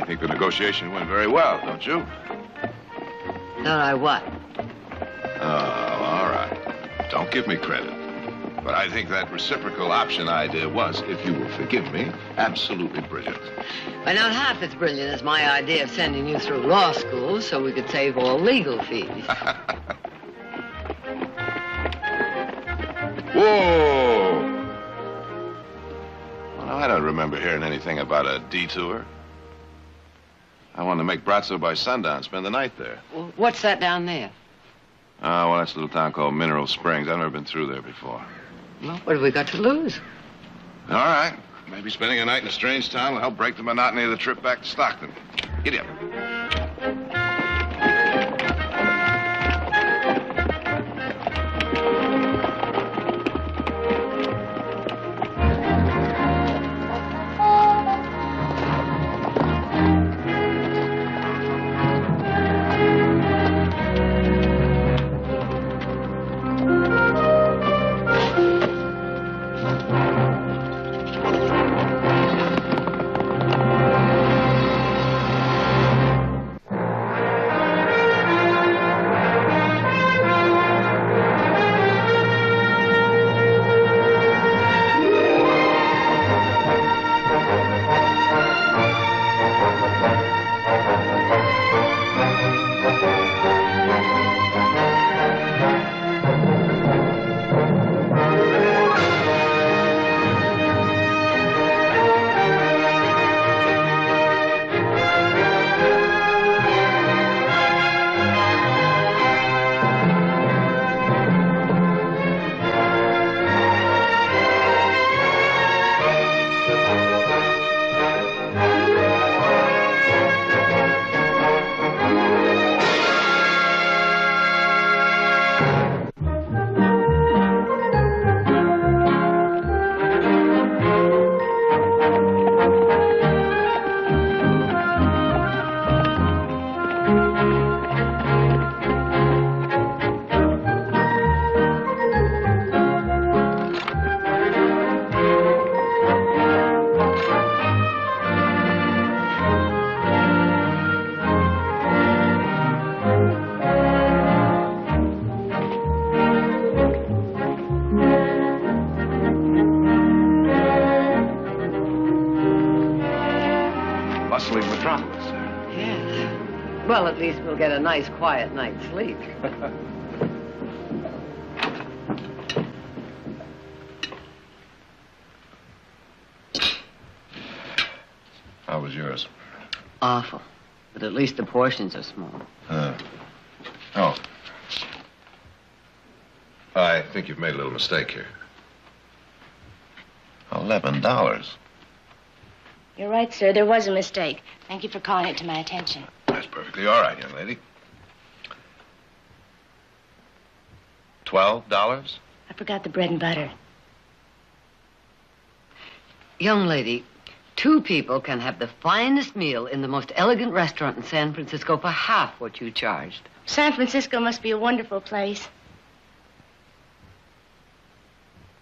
think the negotiation went very well, don't you? Don't I what? Oh, all right. Don't give me credit. But I think that reciprocal option idea was, if you will forgive me, absolutely brilliant. Why, not half as brilliant as my idea of sending you through law school so we could save all legal fees. Whoa! Well, I don't remember hearing anything about a detour. I want to make Brazzo by sundown, spend the night there. Well, what's that down there? Oh, well, that's a little town called Mineral Springs. I've never been through there before. Well, what have we got to lose? All right. Maybe spending a night in a strange town will help break the monotony of the trip back to Stockton. Giddy up. Bustling metropolis. Yes. Well, at least we'll get a nice, quiet night's sleep. How was yours? Awful. But at least the portions are small. Oh. I think you've made a little mistake here. $11. You're right, sir. There was a mistake. Thank you for calling it to my attention. That's perfectly all right, young lady. $12? I forgot the bread and butter. Young lady, two people can have the finest meal in the most elegant restaurant in San Francisco for half what you charged. San Francisco must be a wonderful place.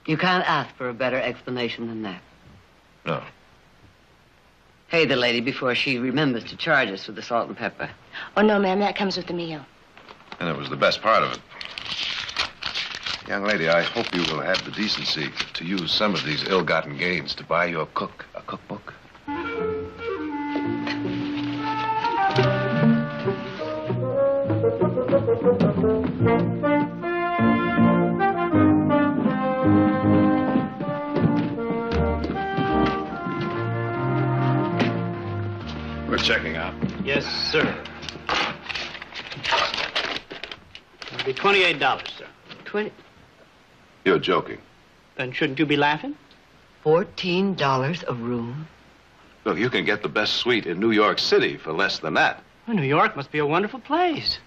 You can't ask for a better explanation than that. No. Pay the lady before she remembers to charge us for the salt and pepper. Oh, no, ma'am. That comes with the meal. And it was the best part of it. Young lady, I hope you will have the decency to use some of these ill-gotten gains to buy your cook a cookbook. We're checking out. Yes, sir. It'll be $28, sir. 20. You're joking. Then shouldn't you be laughing? $14 a room? Look, you can get the best suite in New York City for less than that. Well, New York must be a wonderful place.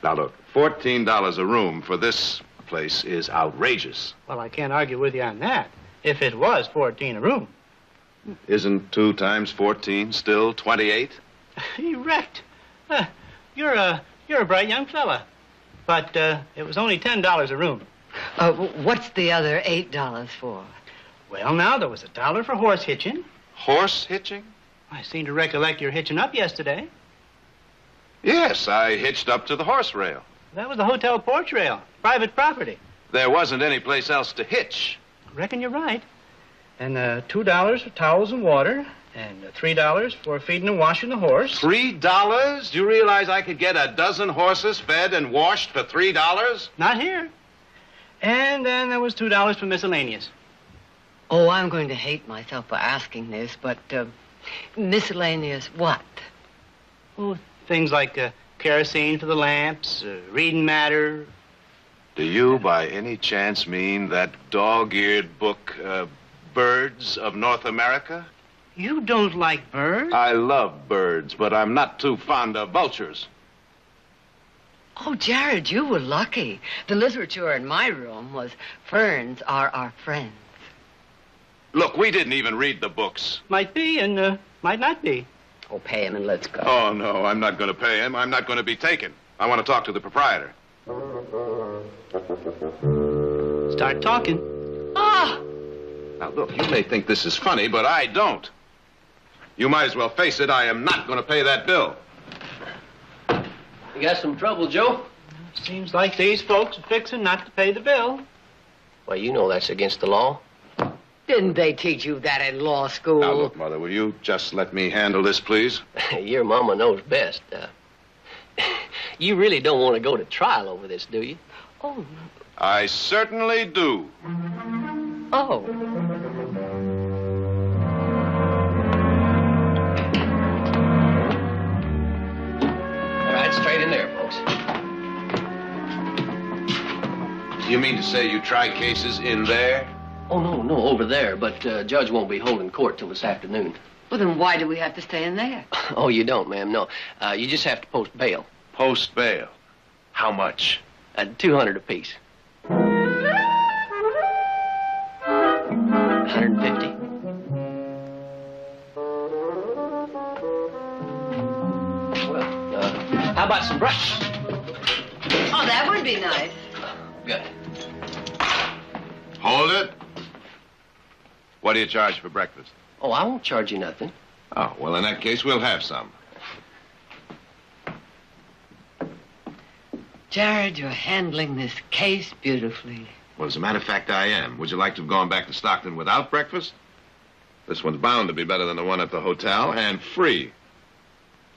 Now, look, $14 a room for this place is outrageous. Well, I can't argue with you on that. If it was 14 a room. Isn't 2 times 14 still 28? Erect. You're a bright young fella. But it was only $10 a room. What's the other $8 for? Well, now, there was $1 for horse hitching. Horse hitching? I seem to recollect you're hitching up yesterday. Yes, I hitched up to the horse rail. That was the hotel porch rail, private property. There wasn't any place else to hitch. Reckon you're right. And $2 for towels and water, and $3 for feeding and washing the horse. $3? Do you realize I could get a dozen horses fed and washed for $3? Not here. And then there was $2 for miscellaneous. Oh, I'm going to hate myself for asking this, but miscellaneous what? Oh, things like kerosene for the lamps, reading matter. Do you, by any chance, mean that dog-eared book, Birds of North America? You don't like birds? I love birds, but I'm not too fond of vultures. Oh, Jared, you were lucky. The literature in my room was Ferns Are Our Friends. Look, we didn't even read the books. Might be and might not be. Oh, pay him and let's go. Oh, no, I'm not going to pay him. I'm not going to be taken. I want to talk to the proprietor. Start talking. Ah! Now, look, you may think this is funny, but I don't. You might as well face it, I am not going to pay that bill. You got some trouble, Joe? Seems like these folks are fixing not to pay the bill. Well, you know that's against the law. Didn't they teach you that in law school? Now, look, Mother, will you just let me handle this, please? Your mama knows best. You really don't want to go to trial over this, do you? Oh, I certainly do. oh. All right, straight in there, folks. You mean to say you try cases in there? Oh, no, over there. But Judge won't be holding court till this afternoon. Well, then why do we have to stay in there? Oh, you don't, ma'am, no. You just have to post bail. Post bail. How much? $200 apiece. 150. Well, how about some breakfast? Oh, that would be nice. Good. Hold it. What do you charge for breakfast? Oh, I won't charge you nothing. Oh, well, in that case, we'll have some. Jared, you're handling this case beautifully. Well, as a matter of fact, I am. Would you like to have gone back to Stockton without breakfast? This one's bound to be better than the one at the hotel, and free.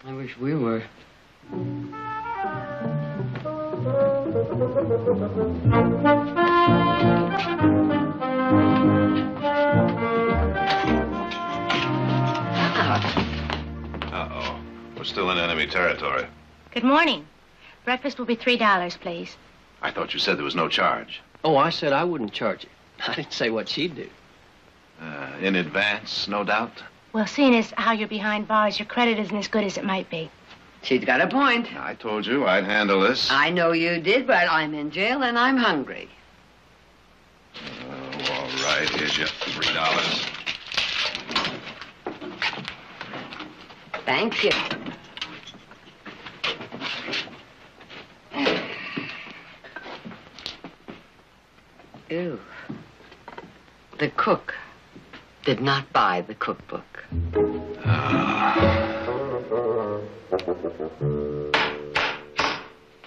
I wish we were. Uh-oh. We're still in enemy territory. Good morning. Breakfast will be $3, please. I thought you said there was no charge. Oh, I said I wouldn't charge it. I didn't say what she'd do. In advance, no doubt? Well, seeing as how you're behind bars, your credit isn't as good as it might be. She's got a point. I told you I'd handle this. I know you did, but I'm in jail and I'm hungry. Oh, all right. Here's your $3. Thank you. Ew. The cook did not buy the cookbook.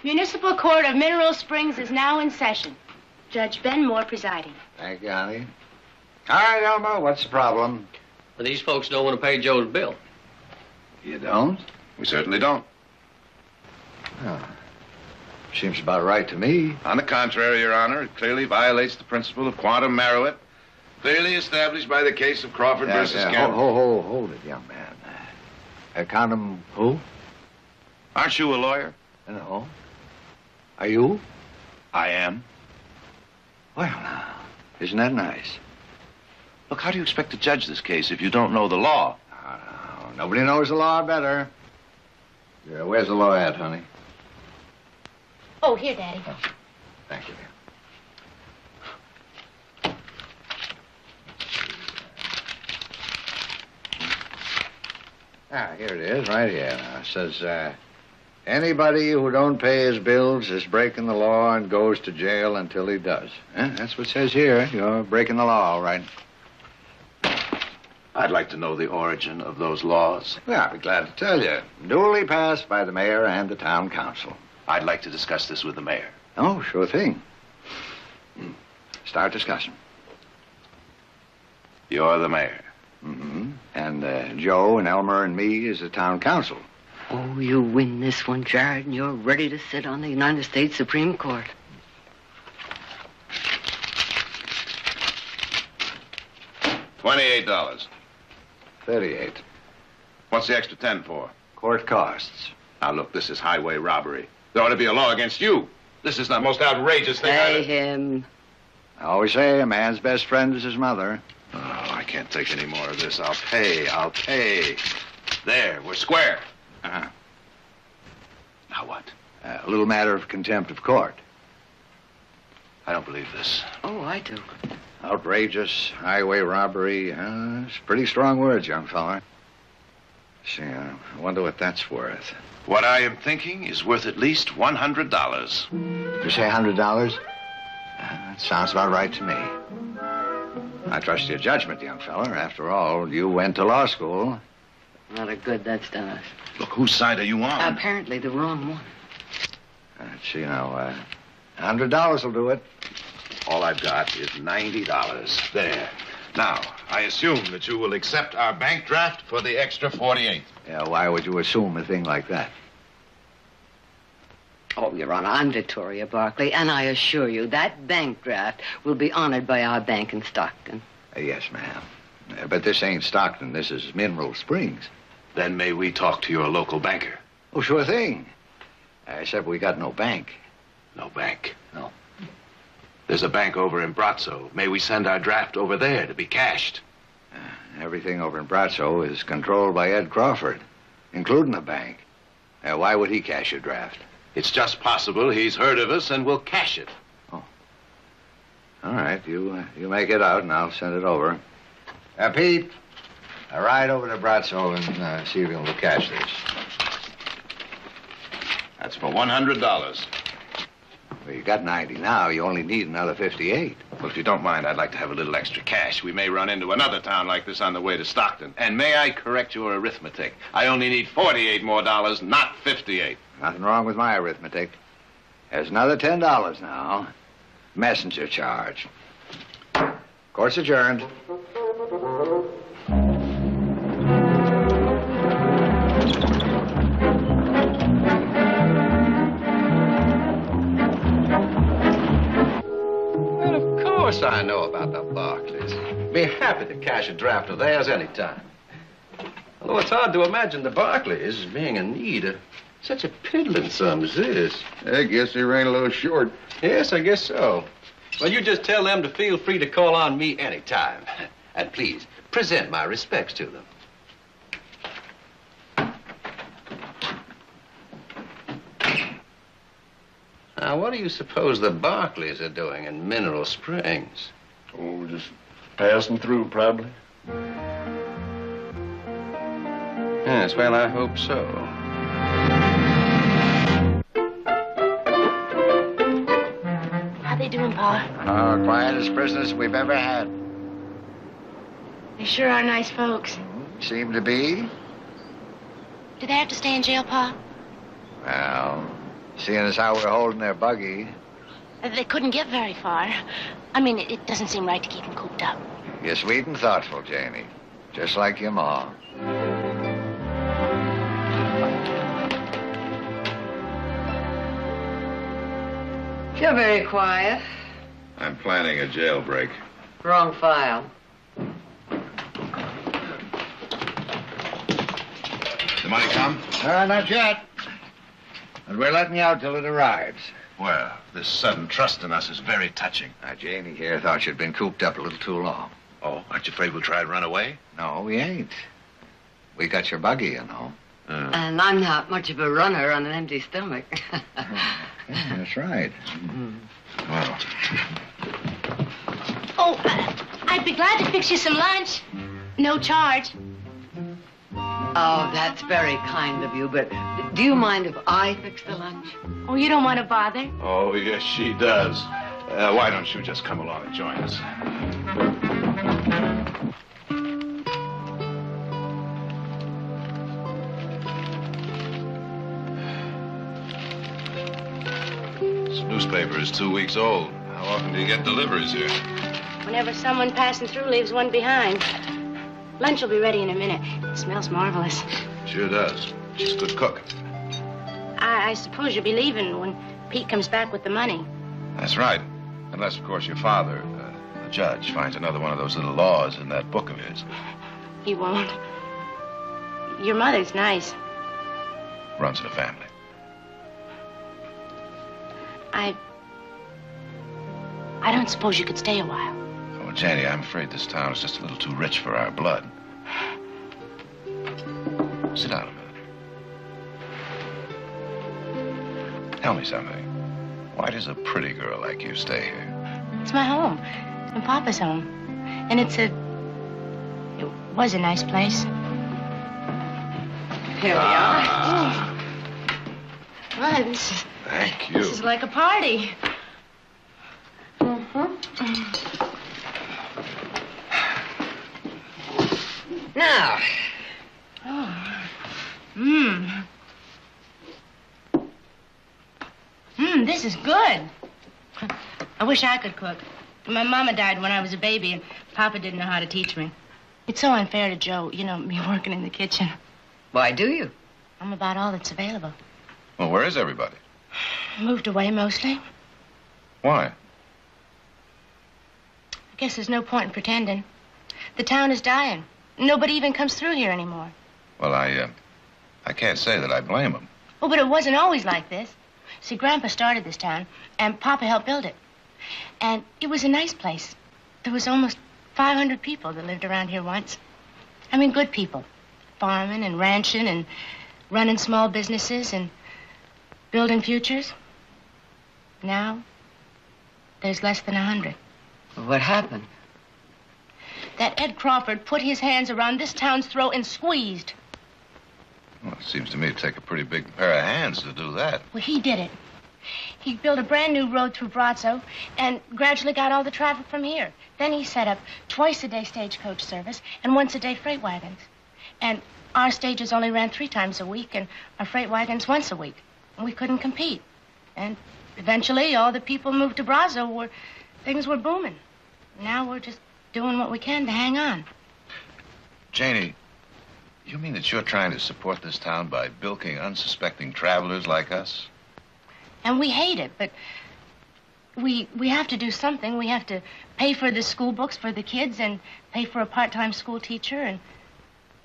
Municipal Court of Mineral Springs is now in session. Judge Ben Moore presiding. Thank you, honey. All right, Elmo, what's the problem? Well, these folks don't want to pay Joe's bill. You don't? We certainly don't. Oh. Seems about right to me. On the contrary, Your Honor, it clearly violates the principle of quantum meruit, clearly established by the case of Crawford versus Campbell. Hold it, young man. Quantum who? Aren't you a lawyer? No. Are you? I am. Well, now, isn't that nice? Look, how do you expect to judge this case if you don't know the law? Oh, nobody knows the law better. Yeah, where's the law at, honey? Oh, here, Daddy. Oh, thank you. Here it is, right here. Now, it says, anybody who don't pay his bills is breaking the law and goes to jail until he does. That's what it says here. You're breaking the law, all right. I'd like to know the origin of those laws. Well, I'll be glad to tell you. Duly passed by the mayor and the town council. I'd like to discuss this with the mayor. Oh, sure thing. Start discussion. You're the mayor. Mm-hmm. And Joe and Elmer and me is the town council. Oh, you win this one, Gerard, and you're ready to sit on the United States Supreme Court. $28. 38. What's the extra 10 for? Court costs. Now, look, this is highway robbery. There ought to be a law against you. This is the most outrageous thing Pay him. I always say a man's best friend is his mother. Oh, I can't take any more of this. I'll pay. There, we're square. Uh-huh. Now what? A little matter of contempt of court. I don't believe this. Oh, I do. Outrageous, highway robbery. It's pretty strong words, young fella. See, I wonder what that's worth. What I am thinking is worth at least $100. You say $100? That sounds about right to me. I trust your judgment, young fella. After all, you went to law school. Not a good that's done us. Look, whose side are you on? Apparently the wrong one. Let's see now, $100 will do it. All I've got is $90. There. Now, I assume that you will accept our bank draft for the extra 48. Yeah, why would you assume a thing like that? Oh, Your Honor, I'm Victoria Barkley, and I assure you that bank draft will be honored by our bank in Stockton. Yes, ma'am. But this ain't Stockton. This is Mineral Springs. Then may we talk to your local banker? Oh, sure thing. Except we got no bank. No bank? No. There's a bank over in Brazzo. May we send our draft over there to be cashed? Everything over in Brazzo is controlled by Ed Crawford, including the bank. Why would he cash your draft? It's just possible he's heard of us and will cash it. Oh. All right, you make it out and I'll send it over. Pete, ride over to Brazzo and see if you can cash this. That's for $100. Well, you got 90 now. You only need another 58. Well, if you don't mind, I'd like to have a little extra cash. We may run into another town like this on the way to Stockton. And may I correct your arithmetic? I only need $48 more, not 58. Nothing wrong with my arithmetic. There's another $10 now. Messenger charge. Court's adjourned. Of course I know about the Barclays. Be happy to cash a draft of theirs any time. Although it's hard to imagine the Barclays being in need of such a piddling sum as this. I guess they ran a little short. Yes, I guess so. Well, you just tell them to feel free to call on me any time. And please, present my respects to them. Now, what do you suppose the Barclays are doing in Mineral Springs? Oh, just passing through, probably. Yes, well, I hope so. How they doing, Pa? Oh, quietest prisoners we've ever had. They sure are nice folks. Seem to be. Do they have to stay in jail, Pa? Well, seeing as how we're holding their buggy, They couldn't get very far. I mean, it doesn't seem right to keep them cooped up. you're sweet and thoughtful, Janie. Just like your ma. You're very quiet. I'm planning a jailbreak. Wrong file. The money come? Not yet. But we're letting you out till it arrives. Well, this sudden trust in us is very touching. Janie here thought you'd been cooped up a little too long. Oh, aren't you afraid we'll try to run away? No, we ain't. We got your buggy, you know. And I'm not much of a runner on an empty stomach. Yeah, that's right. Well, Oh, I'd be glad to fix you some lunch. No charge. Oh, that's very kind of you, but do you mind if I fix the lunch? Oh, you don't want to bother? oh, yes, she does. Why don't you just come along and join us? newspaper is 2 weeks old. How often do you get deliveries here? Whenever someone passing through leaves one behind. Lunch will be ready in a minute. It smells marvelous. Sure does. She's a good cook. I suppose you'll be leaving when Pete comes back with the money. That's right. Unless, of course, your father, the judge, finds another one of those little laws in that book of his. He won't. Your mother's nice. Runs in the family. I don't suppose you could stay a while. Oh, Janie, I'm afraid this town is just a little too rich for our blood. Sit down a minute. Tell me something. Why does a pretty girl like you stay here? It's my home. It's my Papa's home. And it was a nice place. Here we are. Well, Thank you. This is like a party. Now. This is good. I wish I could cook. My mama died when I was a baby, and Papa didn't know how to teach me. It's so unfair to Joe, me working in the kitchen. Why do you? I'm about all that's available. Well, where is everybody? Moved away mostly. Why? I guess there's no point in pretending. The town is dying. Nobody even comes through here anymore. Well, I can't say that I blame them. Oh, but it wasn't always like this. See, Grandpa started this town, and Papa helped build it. And it was a nice place. There was almost 500 people that lived around here once. I mean, good people. Farming and ranching and running small businesses and building futures. Now, there's less than 100. What happened? That Ed Crawford put his hands around this town's throat and squeezed. Well, it seems to me to take a pretty big pair of hands to do that. Well, he did it. He built a brand new road through Brazzo and gradually got all the traffic from here. Then he set up twice-a-day stagecoach service and once-a-day freight wagons. And our stages only ran 3 times a week and our freight wagons once a week. And we couldn't compete. And eventually all the people moved to Brazzo things were booming. Now we're just doing what we can to hang on. Janie, you mean that you're trying to support this town by bilking unsuspecting travelers like us? And we hate it, but we have to do something. We have to pay for the school books for the kids and pay for a part-time school teacher and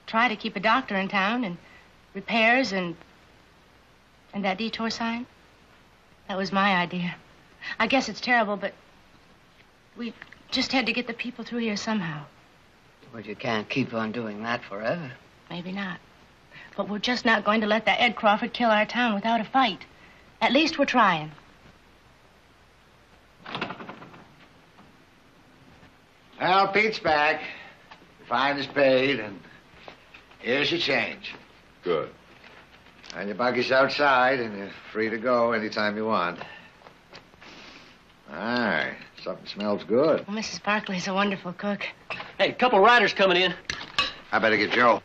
try to keep a doctor in town and repairs and that detour sign. That was my idea. I guess it's terrible, but we just had to get the people through here somehow. Well, you can't keep on doing that forever. Maybe not. But we're just not going to let that Ed Crawford kill our town without a fight. At least we're trying. Well, Pete's back. Fine is paid, and here's your change. Good. And your buggy's outside, and you're free to go anytime you want. All right. Something smells good. Well, Mrs. Barkley's a wonderful cook. Hey, a couple riders coming in. I better get Joe.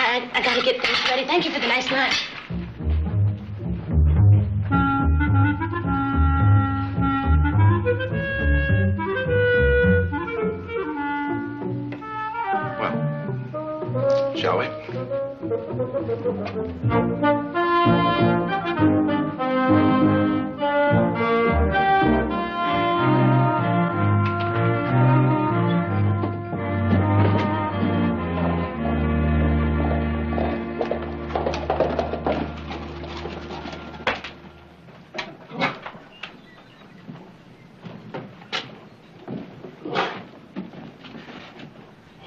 I gotta get things ready. Thank you for the nice lunch. Well, shall we?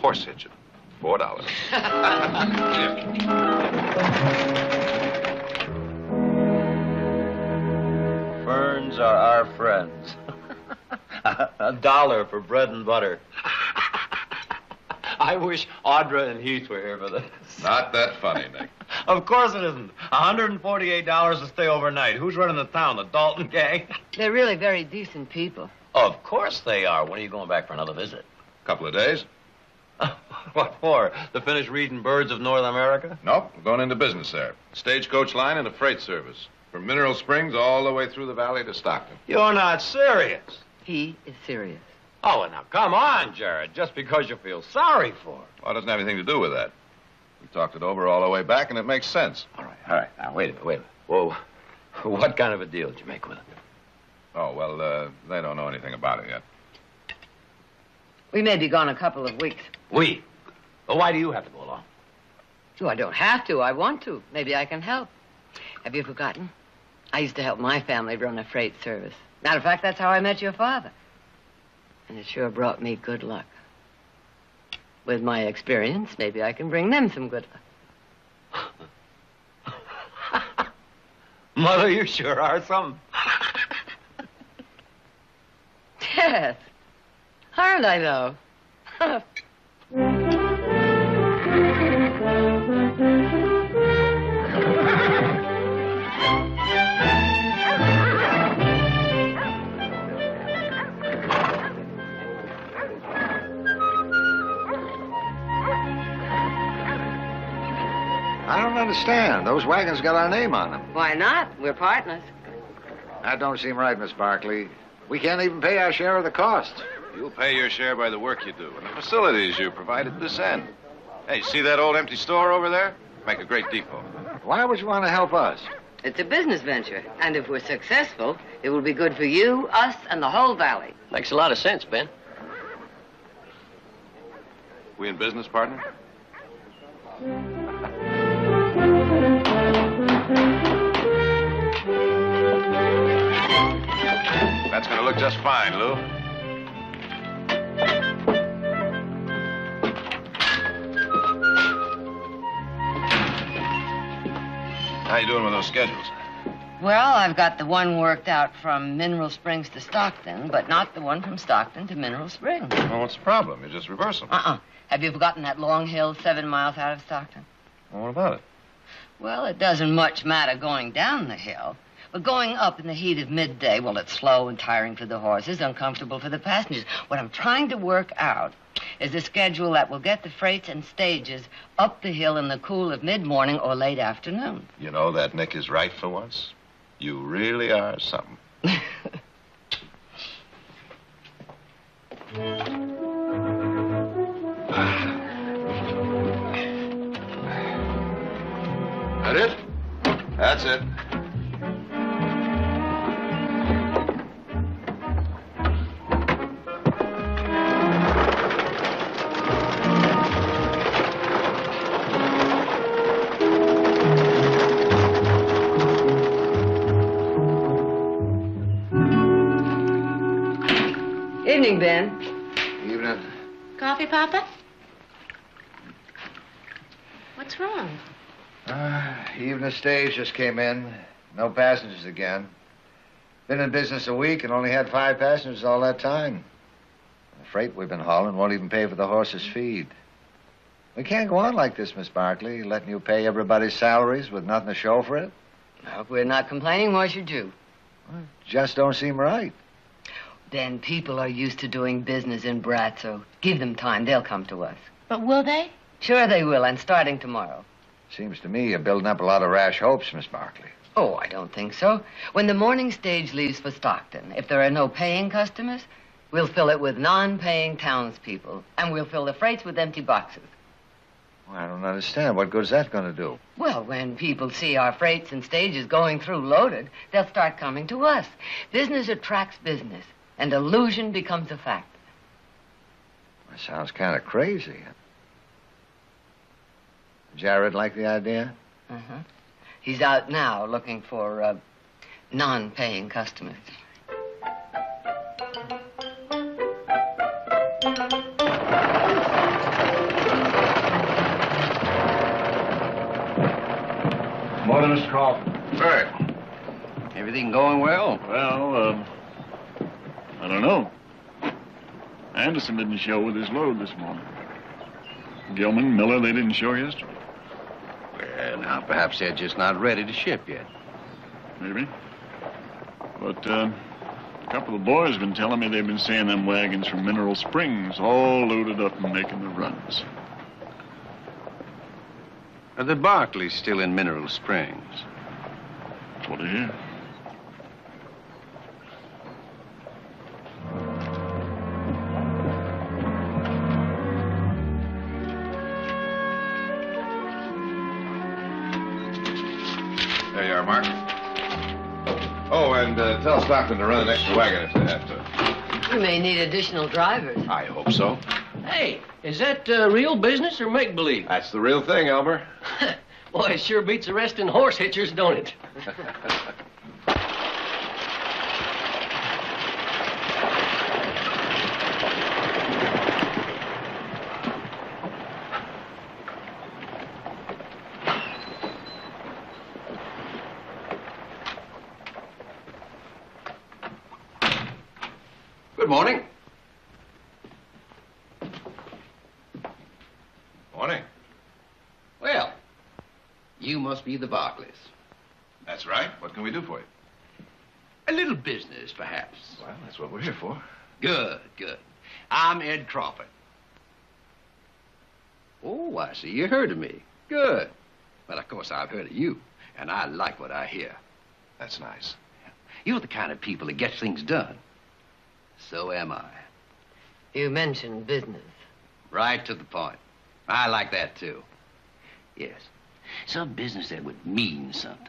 Horse hitching. $4. Ferns are our friends. $1 for bread and butter. I wish Audra and Heath were here for this. Not that funny, Nick. Of course it isn't. $148 to stay overnight. Who's running the town? The Dalton gang? They're really very decent people. Of course they are. When are you going back for another visit? Couple of days. What for? To finish reading Birds of North America? Nope, we're going into business there. Stagecoach line and a freight service. From Mineral Springs all the way through the valley to Stockton. You're not serious. He is serious. Oh, well, now, come on, Jared. Just because you feel sorry for him. Well, it doesn't have anything to do with that. We talked it over all the way back, and it makes sense. All right. Now, wait a minute. Whoa. What kind of a deal did you make with him? Oh, well, they don't know anything about it yet. We may be gone a couple of weeks. We? Well, why do you have to go along? Oh, I don't have to. I want to. Maybe I can help. Have you forgotten? I used to help my family run a freight service. Matter of fact, that's how I met your father. And it sure brought me good luck. With my experience, maybe I can bring them some good luck. Mother, you sure are something. Yes. Aren't I, though? I don't understand. Those wagons got our name on them. Why not? We're partners. That don't seem right, Miss Barkley. We can't even pay our share of the cost. You'll pay your share by the work you do and the facilities you provide at this end. Hey, see that old empty store over there? Make a great depot. Why would you want to help us? It's a business venture, and if we're successful, it will be good for you, us, and the whole valley. Makes a lot of sense, Ben. We in business, partner? That's gonna look just fine, Lou. How you doing with those schedules? Well, I've got the one worked out from Mineral Springs to Stockton, but not the one from Stockton to Mineral Springs. Well, what's the problem? You just reverse them. Have you forgotten that long hill 7 miles out of Stockton? Well, what about it? Well, it doesn't much matter going down the hill. But going up in the heat of midday, well, it's slow and tiring for the horses, uncomfortable for the passengers. What I'm trying to work out is a schedule that will get the freights and stages up the hill in the cool of mid-morning or late afternoon. You know, that Nick is right for once. You really are something. That it? That's it. Evening, Ben. Evening. Coffee, Papa? What's wrong? Evening stage just came in. No passengers again. Been in business a week and only had 5 passengers all that time. The freight we've been hauling won't even pay for the horses' feed. We can't go on like this, Miss Barkley, letting you pay everybody's salaries with nothing to show for it. Well, if we're not complaining, why should you? Well, it just don't seem right. Ben, people are used to doing business in Bratzo. Give them time, they'll come to us. But will they? Sure they will, and starting tomorrow. Seems to me you're building up a lot of rash hopes, Miss Barkley. Oh, I don't think so. When the morning stage leaves for Stockton, if there are no paying customers, we'll fill it with non-paying townspeople, and we'll fill the freights with empty boxes. Well, I don't understand. What good's that going to do? Well, when people see our freights and stages going through loaded, they'll start coming to us. Business attracts business, and illusion becomes a fact. That sounds kind of crazy. Jared like the idea? Uh-huh. He's out now looking for non-paying customers. Morning, Mr. Crawford. Bert, everything going well? Well, I don't know. Anderson didn't show with his load this morning. Gilman, Miller, they didn't show yesterday. Well, now, perhaps they're just not ready to ship yet. Maybe. But couple of boys have been telling me they've been seeing them wagons from Mineral Springs all loaded up and making the runs. Are the Barclays still in Mineral Springs? That's what I hear. There you are, Mark. Oh, and tell Stockton to run an extra wagon if they have to. We may need additional drivers. I hope so. Hey, is that real business or make-believe? That's the real thing, Elmer. Boy, it sure beats arresting horse hitchers, don't it? Good morning. Morning. Well, you must be the Barclays. That's right. What can we do for you? A little business, perhaps. Well, that's what we're here for. Good, good. I'm Ed Crawford. Oh, I see you heard of me. Good. Well, of course, I've heard of you, and I like what I hear. That's nice. You're the kind of people that get things done. So am I. You mentioned business. Right to the point. I like that, too. Yes. Some business that would mean something.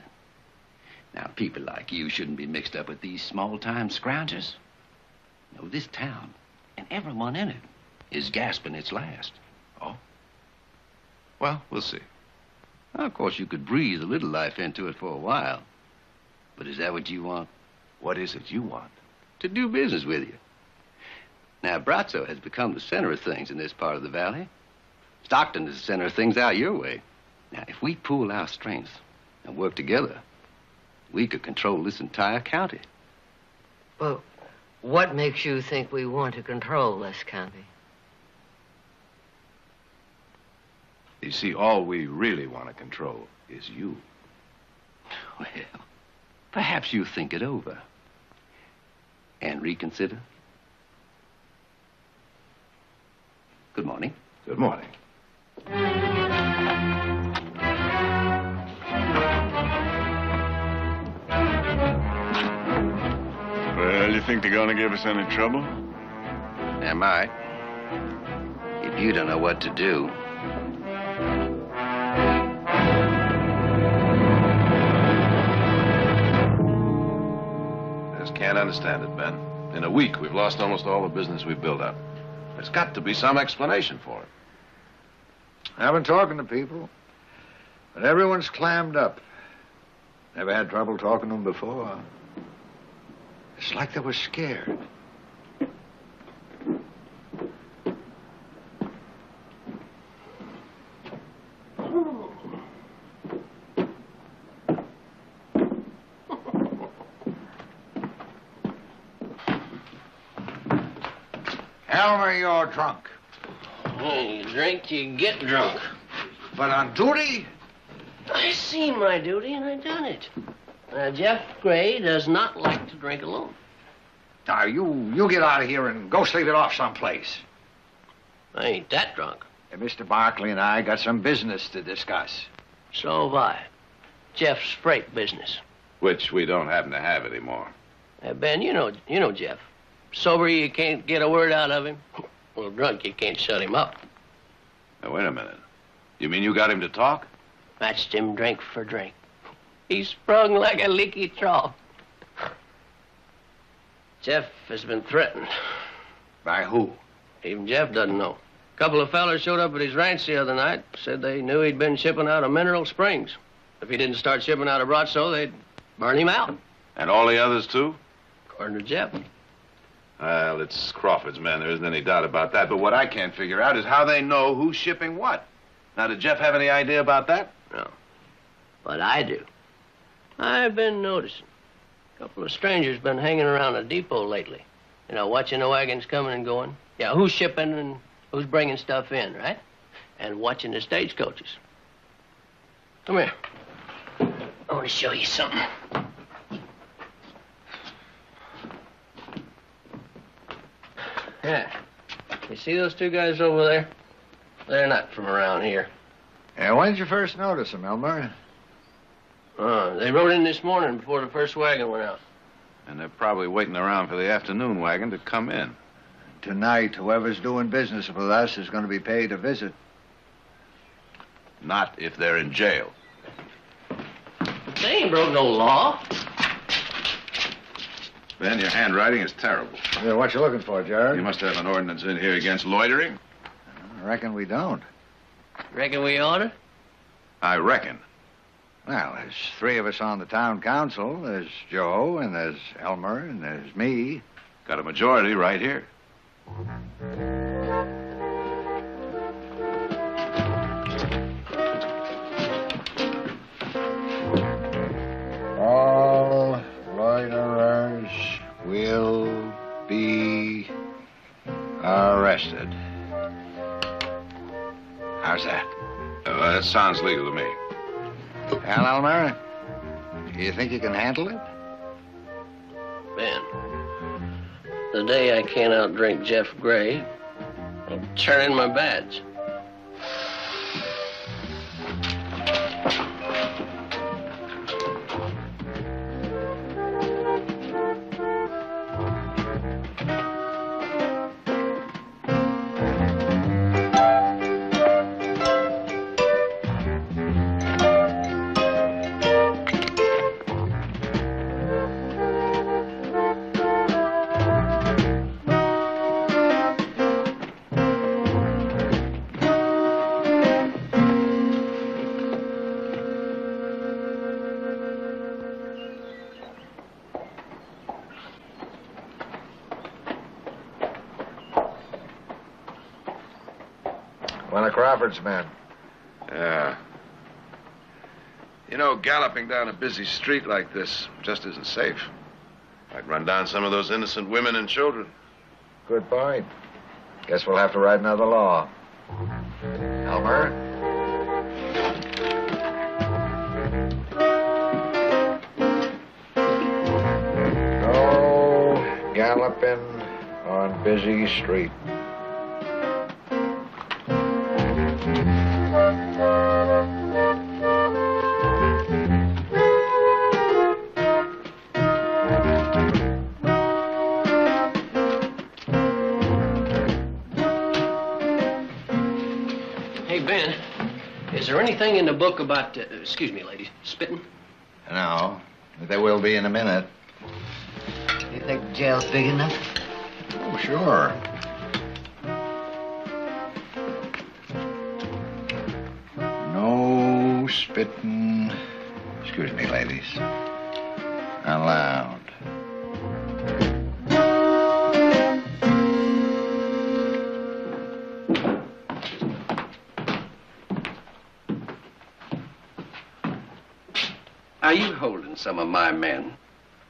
Now, people like you shouldn't be mixed up with these small-time scroungers. No, this town, and everyone in it, is gasping its last. Oh? Well, we'll see. Well, of course, you could breathe a little life into it for a while. But is that what you want? What is it you want? To do business with you. Now, Brazzo has become the center of things in this part of the valley. Stockton is the center of things out your way. Now, if we pool our strengths and work together, we could control this entire county. Well, what makes you think we want to control this county? You see, all we really want to control is you. Well, perhaps you think it over and reconsider. Good morning. Good morning. Well, you think they're gonna give us any trouble? Am I? If you don't know what to do. I just can't understand it, Ben. In a week, we've lost almost all the business we've built up. There's got to be some explanation for it. I've been talking to people, but everyone's clammed up. Never had trouble talking to them before. It's like they were scared. Elmer, you're drunk. You drink, you get drunk. But on duty? I seen my duty and I done it. Jeff Gray does not like to drink alone. Now, you get out of here and go sleep it off someplace. I ain't that drunk. And Mr. Barkley and I got some business to discuss. So have I. Jeff's freight business. Which we don't happen to have anymore. Ben, you know Jeff. Sober, you can't get a word out of him. Well, drunk, you can't shut him up. Now, wait a minute. You mean you got him to talk? Matched him drink for drink. He sprung like a leaky trough. Jeff has been threatened. By who? Even Jeff doesn't know. A couple of fellas showed up at his ranch the other night. Said they knew he'd been shipping out of Mineral Springs. If he didn't start shipping out of Brazzo, they'd burn him out. And all the others, too? According to Jeff. Well, it's Crawford's men. There isn't any doubt about that. But what I can't figure out is how they know who's shipping what. Now, did Jeff have any idea about that? No. But I do. I've been noticing. A couple of strangers been hanging around the depot lately. You know, watching the wagons coming and going. Yeah, who's shipping and who's bringing stuff in, right? And watching the stagecoaches. Come here. I want to show you something. Yeah. You see those two guys over there? They're not from around here. When did you first notice them, Elmer? They rode in this morning before the first wagon went out. And they're probably waiting around for the afternoon wagon to come in. Tonight, whoever's doing business with us is going to be paid a visit. Not if they're in jail. But they ain't broke no law. Ben, your handwriting is terrible. Yeah, what you looking for, Gerard? You must have an ordinance in here against loitering. I reckon we don't. Reckon we oughta? I reckon. Well, there's three of us on the town council. There's Joe, and there's Elmer, and there's me. Got a majority right here. All loiterers will be arrested. How's that? That sounds legal to me. Well, Elmer, you think you can handle it? Ben, the day I can't outdrink Jeff Gray, I'll turn in my badge. One of Crawford's men. Yeah. You know, galloping down a busy street like this just isn't safe. Might run down some of those innocent women and children. Good point. Guess we'll have to write another law. Elmer? No galloping on busy street. Is there anything in the book about, excuse me, ladies, spitting? No, but there will be in a minute. You think the jail's big enough? Oh, sure. No spitting, excuse me, ladies, allowed. Are you holding some of my men?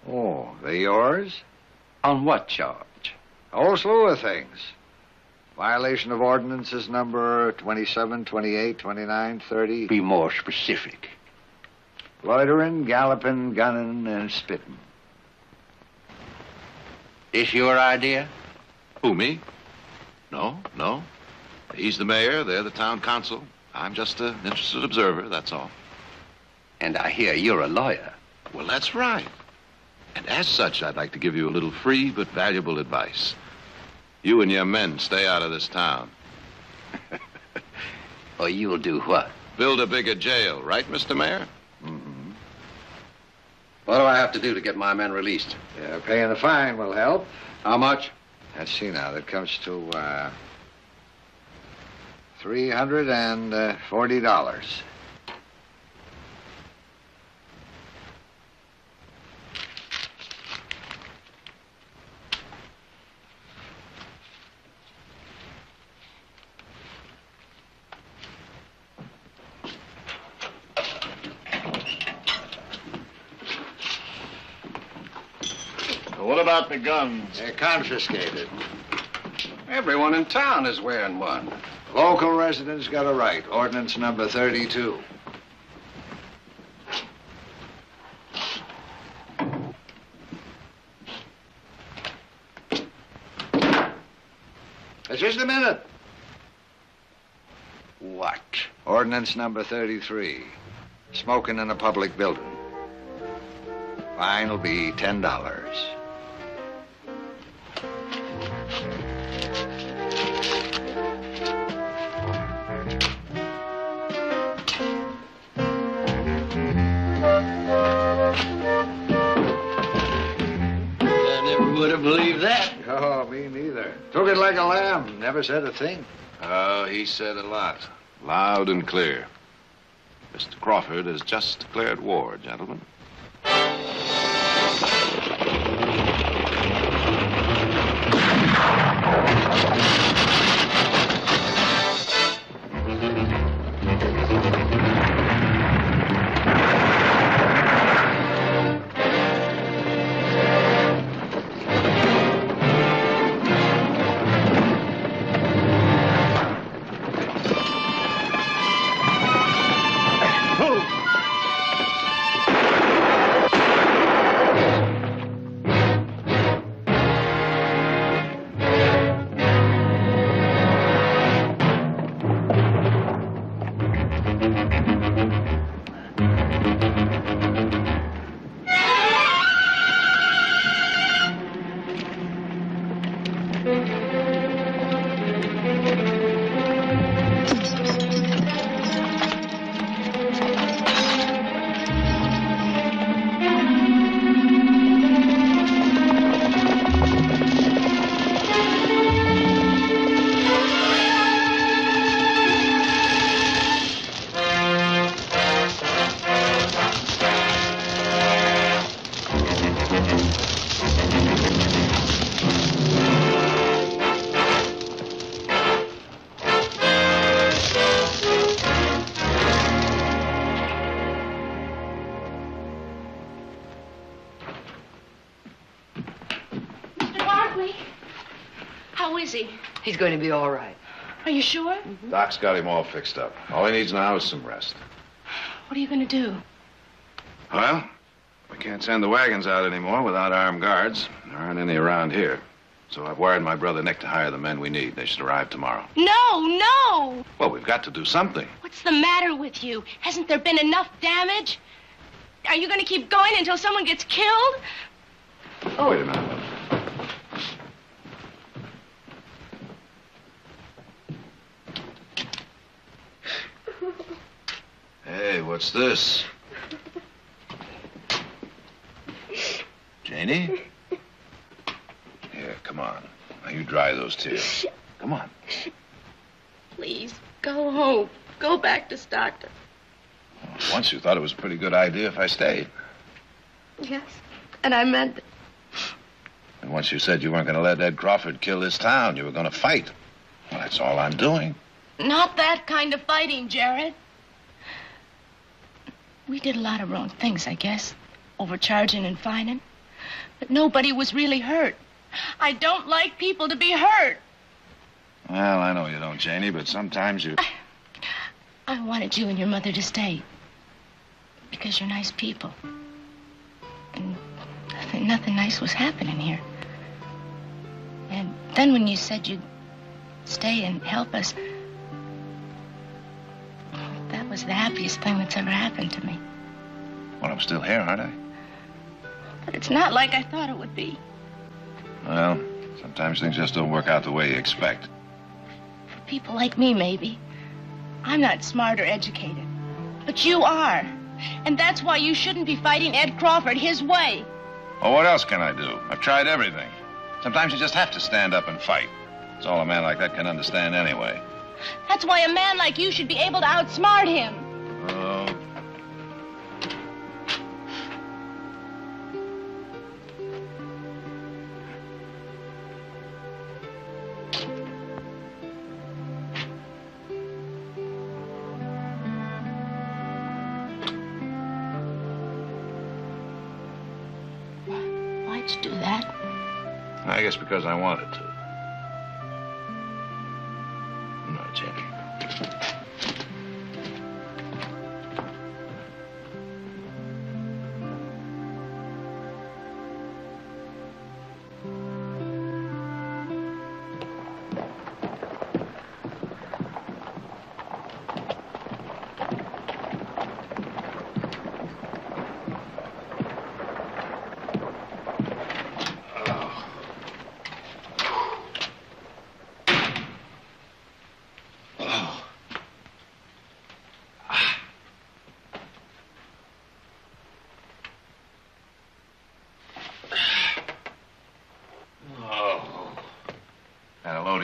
Oh, they're yours? On what charge? A whole slew of things. Violation of ordinances number 27, 28, 29, 30. Be more specific. Loitering, galloping, gunning, and spitting. This your idea? Who, me? No. He's the mayor, they're the town council. I'm just an interested observer, that's all. And I hear you're a lawyer. Well, that's right. And as such, I'd like to give you a little free but valuable advice. You and your men stay out of this town. Or you'll do what? Build a bigger jail, right, Mr. Mayor? Mm-hmm. What do I have to do to get my men released? Yeah, paying the fine will help. How much? Let's see now, that comes to, $340. What about the guns? They're confiscated. Everyone in town is wearing one. Local residents got a right. Ordinance number 32. Just a minute. What? Ordinance number 33. Smoking in a public building. Fine will be $10. I never would have believed that. Oh, me neither. Took it like a lamb. Never said a thing. Oh, he said a lot. Loud and clear. Mr. Crawford has just declared war, gentlemen. How is he? He's going to be all right. Are you sure? Doc's got him all fixed up. All he needs now is some rest. What are you going to do? Well, we can't send the wagons out anymore without armed guards. There aren't any around here. So I've wired my brother Nick to hire the men we need. They should arrive tomorrow. No! Well, we've got to do something. What's the matter with you? Hasn't there been enough damage? Are you going to keep going until someone gets killed? Oh, wait a minute. Hey, what's this? Janie? Here, come on. Now you dry those tears. Come on. Please, go home. Go back to Stockton. Once you thought it was a pretty good idea if I stayed. Yes, and I meant it. And once you said you weren't going to let Ed Crawford kill this town, you were going to fight. Well, that's all I'm doing. Not that kind of fighting, Jared. We did a lot of wrong things, I guess. Overcharging and fining. But nobody was really hurt. I don't like people to be hurt. Well, I know you don't, Janie, but sometimes you... I wanted you and your mother to stay. Because you're nice people. And nothing nice was happening here. And then when you said you'd stay and help us, that was the happiest thing that's ever happened to me. Well, I'm still here, aren't I? But it's not like I thought it would be. Well, sometimes things just don't work out the way you expect. For people like me, maybe. I'm not smart or educated. But you are. And that's why you shouldn't be fighting Ed Crawford his way. Well, what else can I do? I've tried everything. Sometimes you just have to stand up and fight. It's all a man like that can understand anyway. That's why a man like you should be able to outsmart him. Oh. Why'd you do that? I guess because I wanted to. No, Jenny.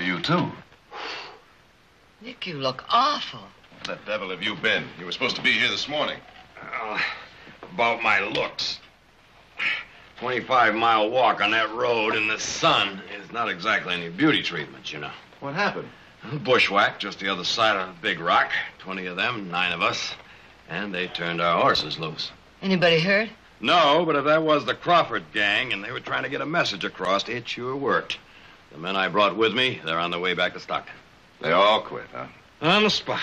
you, too. Nick, you look awful. Where the devil have you been? You were supposed to be here this morning. About my looks. 25-mile walk on that road in the sun is not exactly any beauty treatment, you know. What happened? Bushwhack just the other side of a big rock. 20 of them, 9 of us. And they turned our horses loose. Anybody hurt? No, but if that was the Crawford gang and they were trying to get a message across, it sure worked. The men I brought with me, they're on their way back to Stockton. They all quit, huh? On the spot.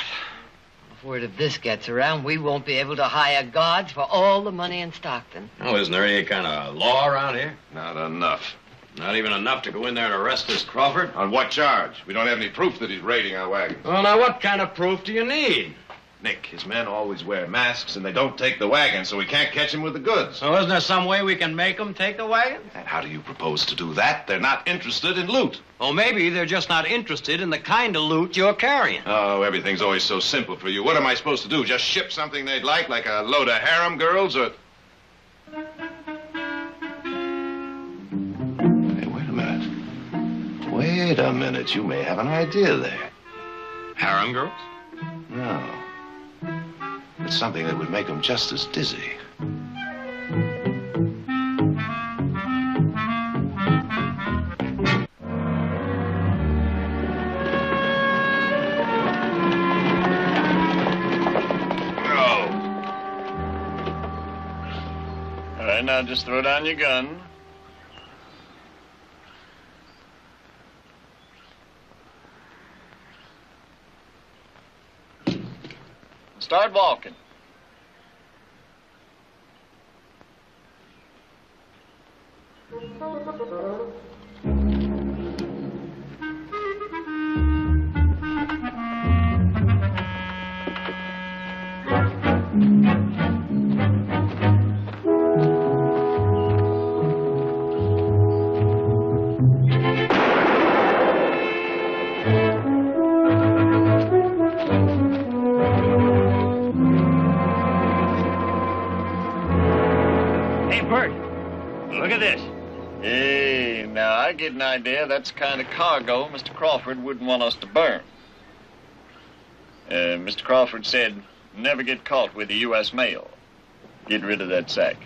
If word of this gets around, we won't be able to hire guards for all the money in Stockton. Oh, isn't there any kind of law around here? Not enough. Not even enough to go in there and arrest this Crawford? On what charge? We don't have any proof that he's raiding our wagons. Well, now, what kind of proof do you need? Nick, his men always wear masks, and they don't take the wagon, so we can't catch him with the goods. So isn't there some way we can make them take the wagon? And how do you propose to do that? They're not interested in loot. Well, maybe they're just not interested in the kind of loot you're carrying. Oh, everything's always so simple for you. What am I supposed to do? Just ship something they'd like a load of harem girls, or... Hey, wait a minute. Wait a minute. You may have an idea there. Harem girls? No. It's something that would make them just as dizzy. All right, now just throw down your gun. Start walking. I get an idea that's the kind of cargo Mr. Crawford wouldn't want us to burn. Mr. Crawford said, never get caught with the U.S. mail. Get rid of that sack.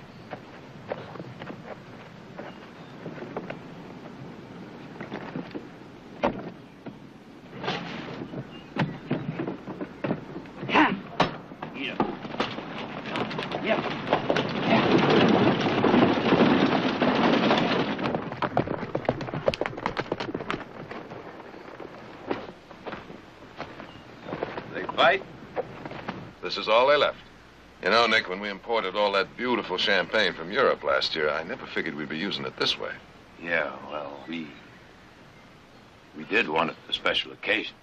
This is all they left. You know, Nick, when we imported all that beautiful champagne from Europe last year, I never figured we'd be using it this way. Yeah, well, we did want it for a special occasion.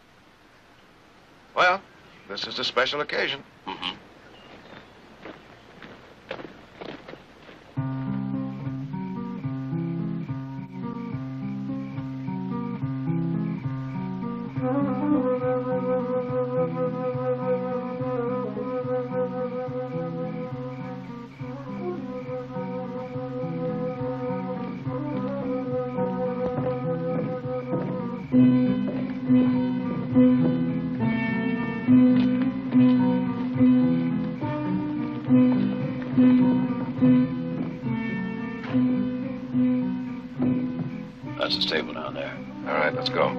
Well, this is a special occasion. Mm-hmm. That's the stable down there. All right, let's go.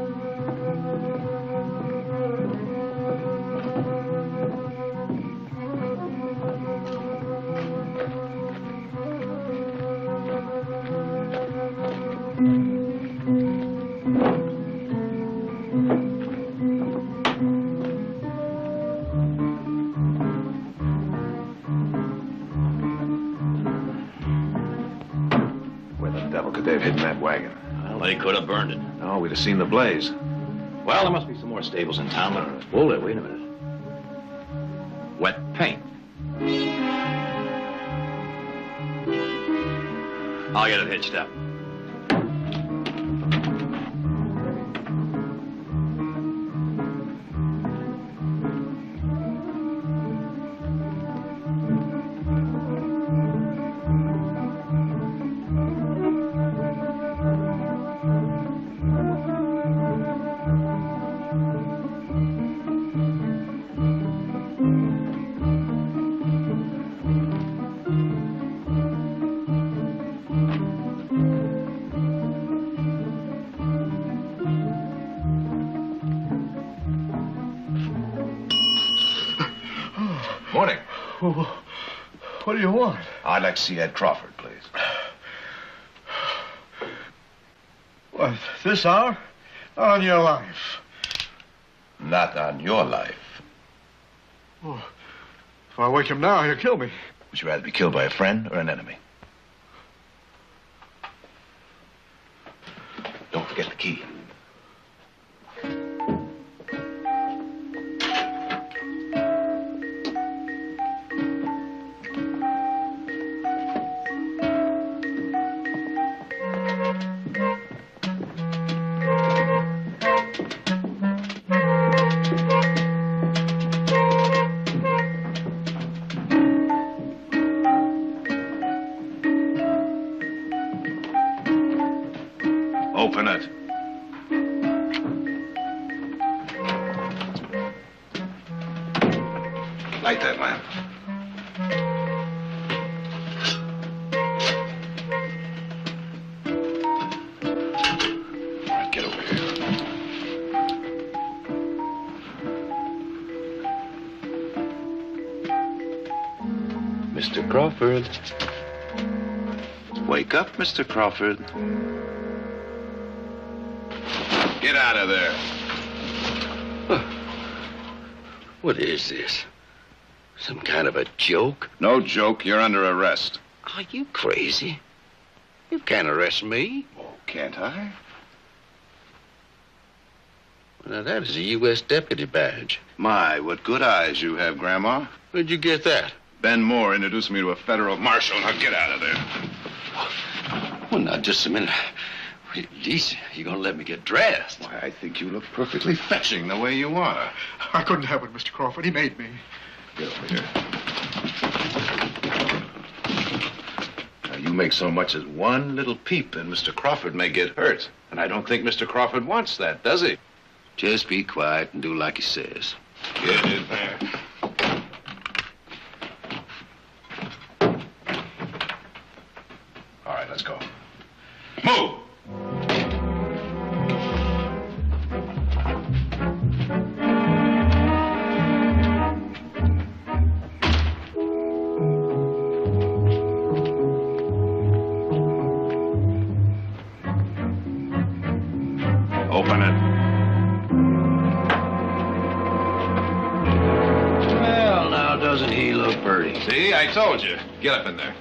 Where the devil could they have hidden that wagon? Well, they could have burned it. No, we'd have seen the blaze. Well, there must be some more stables in town. Hold it, wait a minute. Wet paint. I'll get it hitched up. Morning. What do you want? I'd like to see Ed Crawford, please. What, this hour? Not on your life. Not on your life. Oh, if I wake him now, he'll kill me. Would you rather be killed by a friend or an enemy? Don't forget the key. Open it. Light that lamp. All right, get over here. Mr. Crawford. Wake up, Mr. Crawford. Get out of there. What is this? Some kind of a joke? No joke. You're under arrest. Are you crazy? You can't arrest me. Oh, can't I? Now, that is a U.S. deputy badge. My, what good eyes you have, Grandma. Where'd you get that? Ben Moore introduced me to a federal marshal. Now, get out of there. Well, now, just a minute. At least you're gonna let me get dressed. Why, I think you look perfectly fetching the way you are. I couldn't help it, Mr. Crawford. He made me. Get over here. Now, you make so much as one little peep, and Mr. Crawford may get hurt. And I don't think Mr. Crawford wants that, does he? Just be quiet and do like he says. Get in there. All right, let's go. Move! Open it. Well, now, doesn't he look pretty? See, I told you. Get up in there.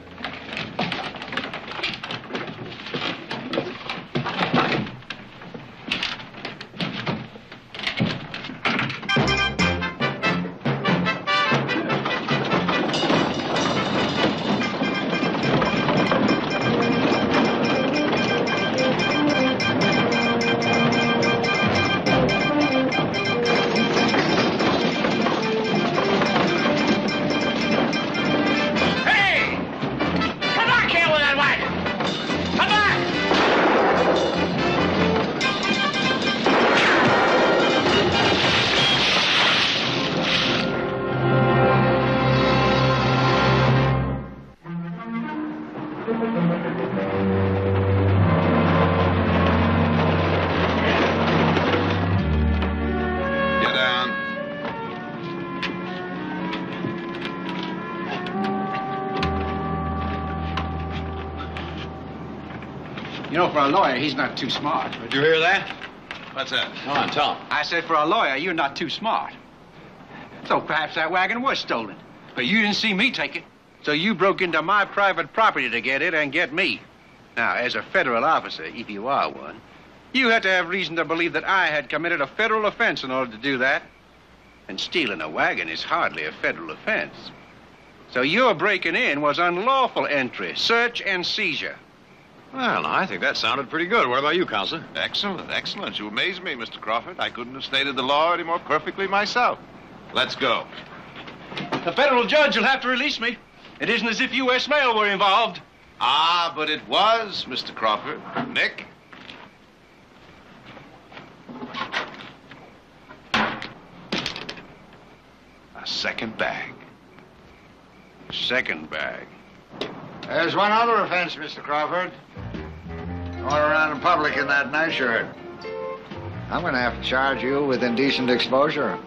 You know, for a lawyer, he's not too smart. Did you hear that? What's that? Come on, tell him. I said, for a lawyer, you're not too smart. So perhaps that wagon was stolen. But you didn't see me take it. So you broke into my private property to get it and get me. Now, as a federal officer, if you are one, you had to have reason to believe that I had committed a federal offense in order to do that. And stealing a wagon is hardly a federal offense. So your breaking in was unlawful entry, search and seizure. Well, I think that sounded pretty good. What about you, Counselor? Excellent, excellent. You amaze me, Mr. Crawford. I couldn't have stated the law any more perfectly myself. Let's go. The federal judge will have to release me. It isn't as if U.S. mail were involved. Ah, but it was, Mr. Crawford. Nick? A second bag. Second bag. There's one other offense, Mr. Crawford. Going around in public in that nightshirt. I'm going to have to charge you with indecent exposure.